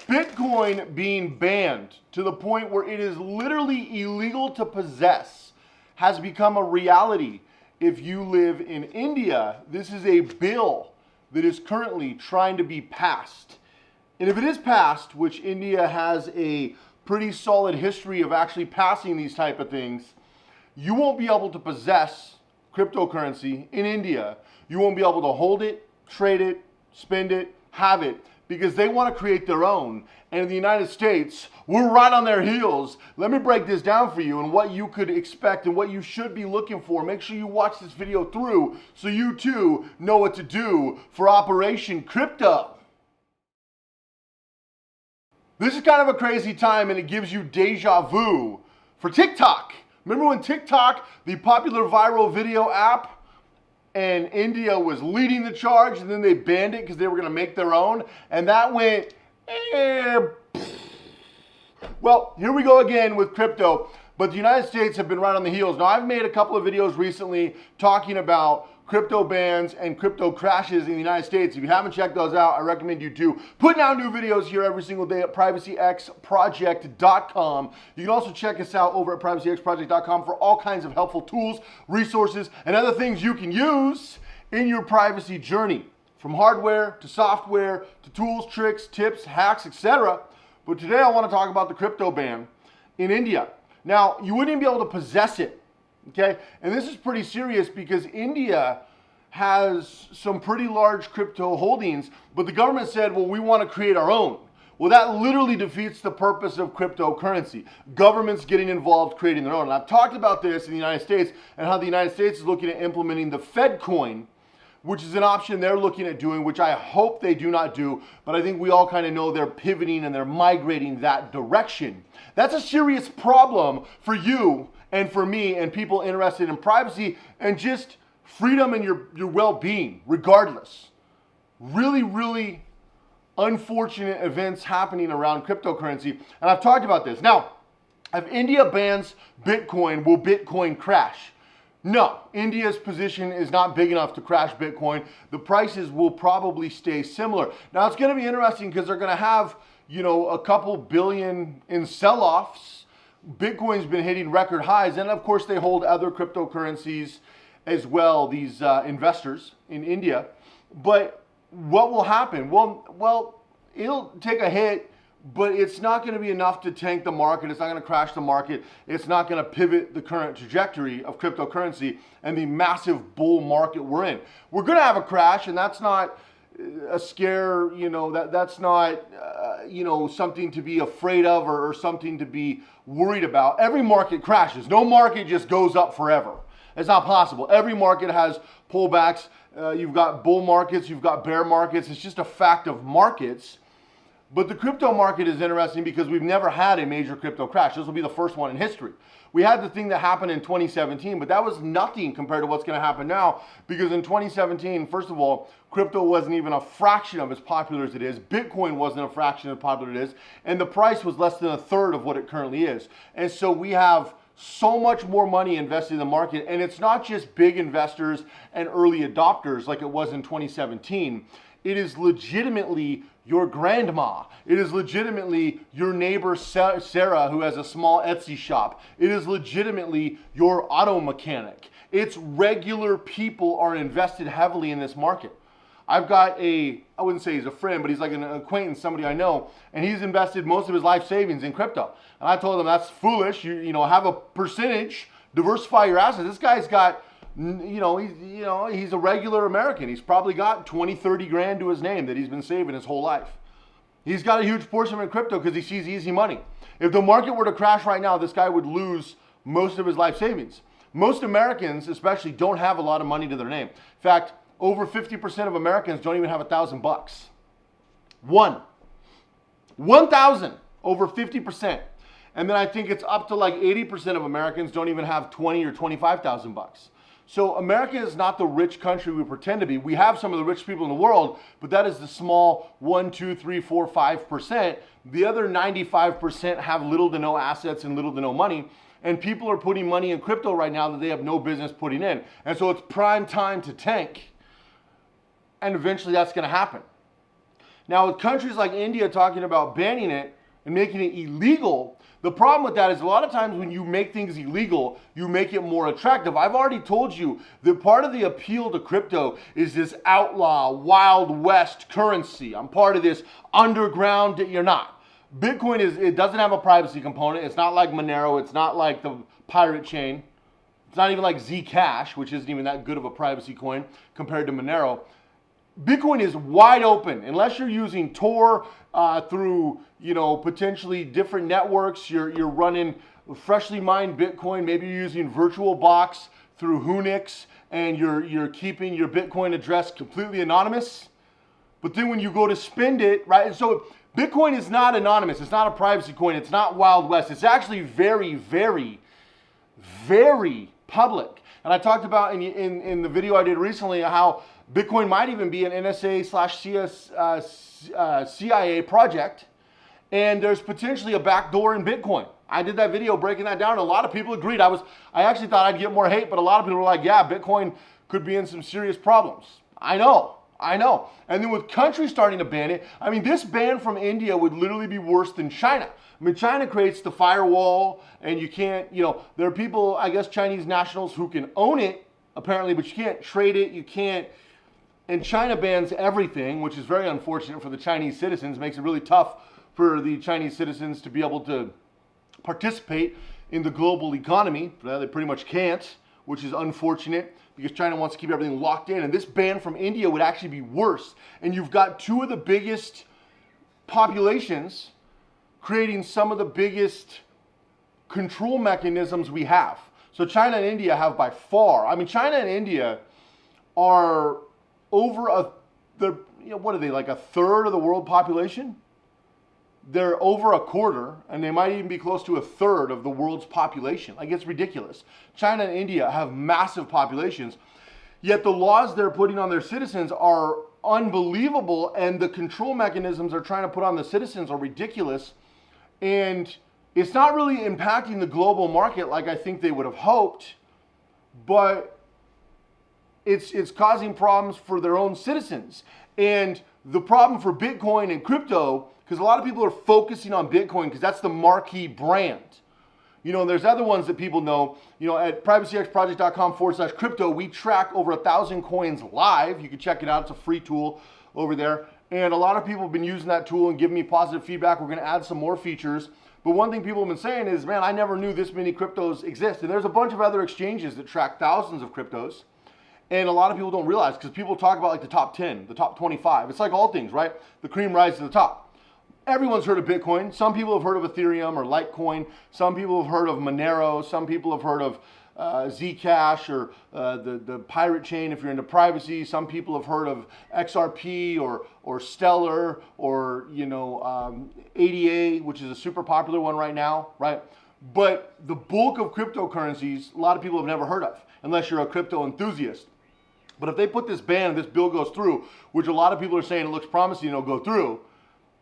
Bitcoin being banned to the point where it is literally illegal to possess has become a reality. If you live in India, this is a bill that is currently trying to be passed. And if it is passed, which India has a pretty solid history of actually passing these type of things, you won't be able to possess cryptocurrency in India. You won't be able to hold it, trade it, spend it, have it, because they want to create their own. And in the United States, we're right on their heels. Let me break this down for you and what you could expect and what you should be looking for. Make sure you watch this video through so you too know what to do for Operation Crypto. This is kind of a crazy time, and it gives you deja vu for TikTok. Remember when TikTok, the popular viral video app, and India was leading the charge, and then they banned it because they were going to make their own, and that went, Well, here we go again with crypto, but the United States have been right on the heels. Now, I've made a couple of videos recently talking about crypto bans and crypto crashes in the United States. If you haven't checked those out, I recommend you do. Putting out new videos here every single day at privacyxproject.com. You can also check us out over at privacyxproject.com for all kinds of helpful tools, resources, and other things you can use in your privacy journey, from hardware to software to tools, tricks, tips, hacks, etc. But today I want to talk about the crypto ban in India. Now, you wouldn't even be able to possess it. Okay, and this is pretty serious because India has some pretty large crypto holdings, but the government said, well, we want to create our own. Well, that literally defeats the purpose of cryptocurrency. Governments getting involved, creating their own. And I've talked about this in the United States and how the United States is looking at implementing the Fed coin, which is an option they're looking at doing, which I hope they do not do, but I think we all kind of know they're pivoting and they're migrating that direction. That's a serious problem for you and for me and people interested in privacy and just freedom and your well-being, regardless. Really, really unfortunate events happening around cryptocurrency, and I've talked about this. Now, if India bans Bitcoin, will Bitcoin crash? No, India's position is not big enough to crash Bitcoin. The prices will probably stay similar. Now, it's going to be interesting because they're going to have, a couple billion in sell-offs. Bitcoin's been hitting record highs, and of course they hold other cryptocurrencies as well, these investors in India. But what will happen? Well, it'll take a hit, but it's not going to be enough to tank the market. It's not going to crash the market. It's not going to pivot the current trajectory of cryptocurrency and the massive bull market we're in. We're going to have a crash, and that's not a scare, that's not, something to be afraid of or something to be worried about. Every market crashes. No market just goes up forever. It's not possible. Every market has pullbacks. You've got bull markets, you've got bear markets. It's just a fact of markets. But the crypto market is interesting because we've never had a major crypto crash. This will be the first one in history. We had the thing that happened in 2017, but that was nothing compared to what's going to happen now, because in 2017, first of all, crypto wasn't even a fraction of as popular as it is. Bitcoin wasn't a fraction of as popular as it is, and the price was less than a third of what it currently is. And so we have so much more money invested in the market, and it's not just big investors and early adopters like it was in 2017. It is legitimately your grandma. It is legitimately your neighbor Sarah who has a small Etsy shop. It is legitimately your auto mechanic. It's regular people are invested heavily in this market. I've got I wouldn't say he's a friend, but he's like an acquaintance, somebody I know, and he's invested most of his life savings in crypto. And I told him that's foolish. You have a percentage, diversify your assets. This guy's got, he's a regular American. He's probably got 20, 30 grand to his name that he's been saving his whole life. He's got a huge portion of it in crypto because he sees easy money. If the market were to crash right now, this guy would lose most of his life savings. Most Americans, especially, don't have a lot of money to their name. In fact, over 50% of Americans don't even have $1,000. 1,000, over 50%. And then I think it's up to like 80% of Americans don't even have 20 or 25,000 bucks. So America is not the rich country we pretend to be. We have some of the rich people in the world, but that is the small 1, 2, 3, 4, 5%. The other 95% have little to no assets and little to no money. And people are putting money in crypto right now that they have no business putting in. And so it's prime time to tank. And eventually that's going to happen. Now, with countries like India talking about banning it and making it illegal, the problem with that is a lot of times when you make things illegal, you make it more attractive. I've already told you that part of the appeal to crypto is this outlaw, Wild West currency. I'm part of this underground. You're not. Bitcoin it doesn't have a privacy component. It's not like Monero. It's not like the pirate chain. It's not even like Zcash, which isn't even that good of a privacy coin compared to Monero. Bitcoin is wide open unless you're using Tor through, potentially different networks. You're running freshly mined Bitcoin. Maybe you're using VirtualBox through Hunix, and you're keeping your Bitcoin address completely anonymous. But then when you go to spend it, right? So Bitcoin is not anonymous. It's not a privacy coin. It's not Wild West. It's actually very, very, very public. And I talked about in the video I did recently how Bitcoin might even be an NSA/CIA project, and there's potentially a backdoor in Bitcoin. I did that video breaking that down. A lot of people agreed. I actually thought I'd get more hate, but a lot of people were like, yeah, Bitcoin could be in some serious problems. I know. And then with countries starting to ban it, this ban from India would literally be worse than China. China creates the firewall, and you can't, there are people, I guess Chinese nationals who can own it, apparently, but you can't trade it, you can't. And China bans everything, which is very unfortunate for the Chinese citizens. It makes it really tough for the Chinese citizens to be able to participate in the global economy. They pretty much can't, which is unfortunate because China wants to keep everything locked in. And this ban from India would actually be worse. And you've got two of the biggest populations creating some of the biggest control mechanisms we have. So China and India have by far, China and India are what are they, like a third of the world population? They're over a quarter, and they might even be close to a third of the world's population. Like, it's ridiculous. China and India have massive populations, yet the laws they're putting on their citizens are unbelievable, and the control mechanisms they're trying to put on the citizens are ridiculous, and it's not really impacting the global market like I think they would have hoped, but it's causing problems for their own citizens. And the problem for Bitcoin and crypto, because a lot of people are focusing on Bitcoin because that's the marquee brand. And there's other ones that people know. At privacyxproject.com/crypto, we track over 1,000 coins live. You can check it out. It's a free tool over there. And a lot of people have been using that tool and giving me positive feedback. We're going to add some more features. But one thing people have been saying is, man, I never knew this many cryptos exist. And there's a bunch of other exchanges that track thousands of cryptos. And a lot of people don't realize, because people talk about like the top 10, the top 25. It's like all things, right? The cream rises to the top. Everyone's heard of Bitcoin. Some people have heard of Ethereum or Litecoin. Some people have heard of Monero. Some people have heard of Zcash or the pirate chain if you're into privacy. Some people have heard of XRP or Stellar or ADA, which is a super popular one right now, right? But the bulk of cryptocurrencies, a lot of people have never heard of, unless you're a crypto enthusiast. But if they put this ban and this bill goes through, which a lot of people are saying it looks promising, it'll go through,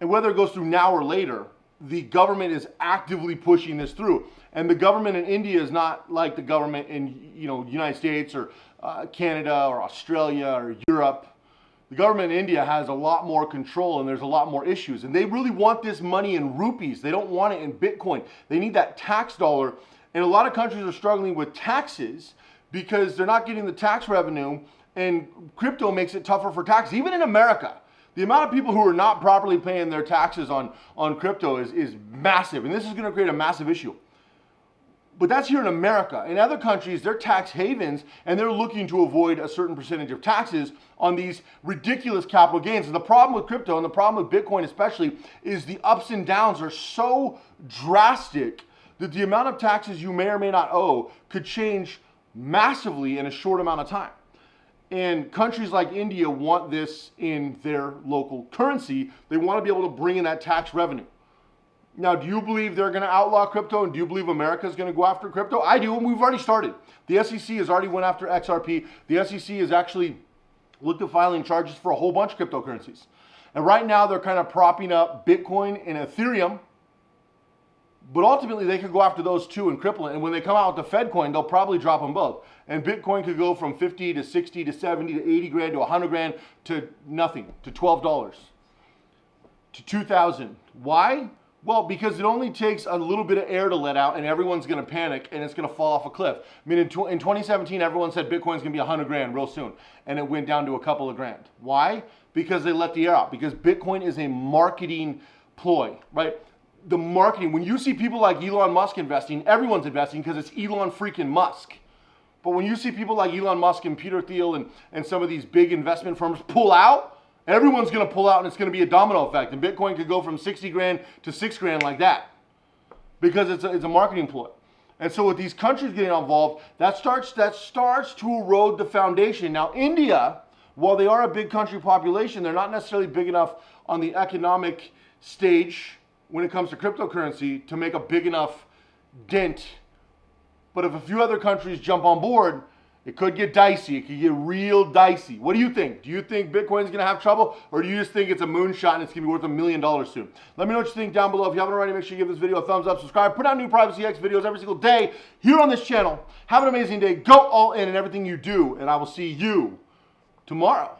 and whether it goes through now or later, the government is actively pushing this through. And the government in India is not like the government in United States or Canada or Australia or Europe. The government in India has a lot more control, and there's a lot more issues. And they really want this money in rupees. They don't want it in Bitcoin. They need that tax dollar. And a lot of countries are struggling with taxes because they're not getting the tax revenue, and crypto makes it tougher for taxes. Even in America, the amount of people who are not properly paying their taxes on crypto is massive, and this is going to create a massive issue. But that's here in America. In other countries, they're tax havens, and they're looking to avoid a certain percentage of taxes on these ridiculous capital gains. And the problem with crypto, and the problem with Bitcoin especially, is the ups and downs are so drastic that the amount of taxes you may or may not owe could change massively in a short amount of time. And countries like India want this in their local currency. They want to be able to bring in that tax revenue. Now, do you believe they're going to outlaw crypto, and do you believe America is going to go after crypto? I do, and we've already started. The SEC has already went after XRP. The SEC has actually looked at filing charges for a whole bunch of cryptocurrencies. And right now, they're kind of propping up Bitcoin and Ethereum. But ultimately, they could go after those two and cripple it. And when they come out with the Fed coin, they'll probably drop them both. And Bitcoin could go from 50 to 60 to 70 to 80 grand to 100 grand to nothing, to $12. to 2,000. Why? Well, because it only takes a little bit of air to let out and everyone's going to panic and it's going to fall off a cliff. I mean, in 2017, everyone said Bitcoin's going to be 100 grand real soon. And it went down to a couple of grand. Why? Because they let the air out. Because Bitcoin is a marketing ploy, right? The marketing, when you see people like Elon Musk investing, everyone's investing because it's Elon freaking Musk. But when you see people like Elon Musk and Peter Thiel and some of these big investment firms pull out, everyone's going to pull out and it's going to be a domino effect. And Bitcoin could go from 60 grand to 6 grand like that because it's a marketing ploy. And so with these countries getting involved, that starts to erode the foundation. Now, India, while they are a big country population, they're not necessarily big enough on the economic stage when it comes to cryptocurrency to make a big enough dent. But if a few other countries jump on board, it could get dicey. It could get real dicey. What do you think? Do you think Bitcoin's going to have trouble? Or do you just think it's a moonshot and it's going to be worth $1 million soon? Let me know what you think down below. If you haven't already, make sure you give this video a thumbs up, subscribe, put out new Privacy X videos every single day here on this channel. Have an amazing day. Go all in everything you do. And I will see you tomorrow.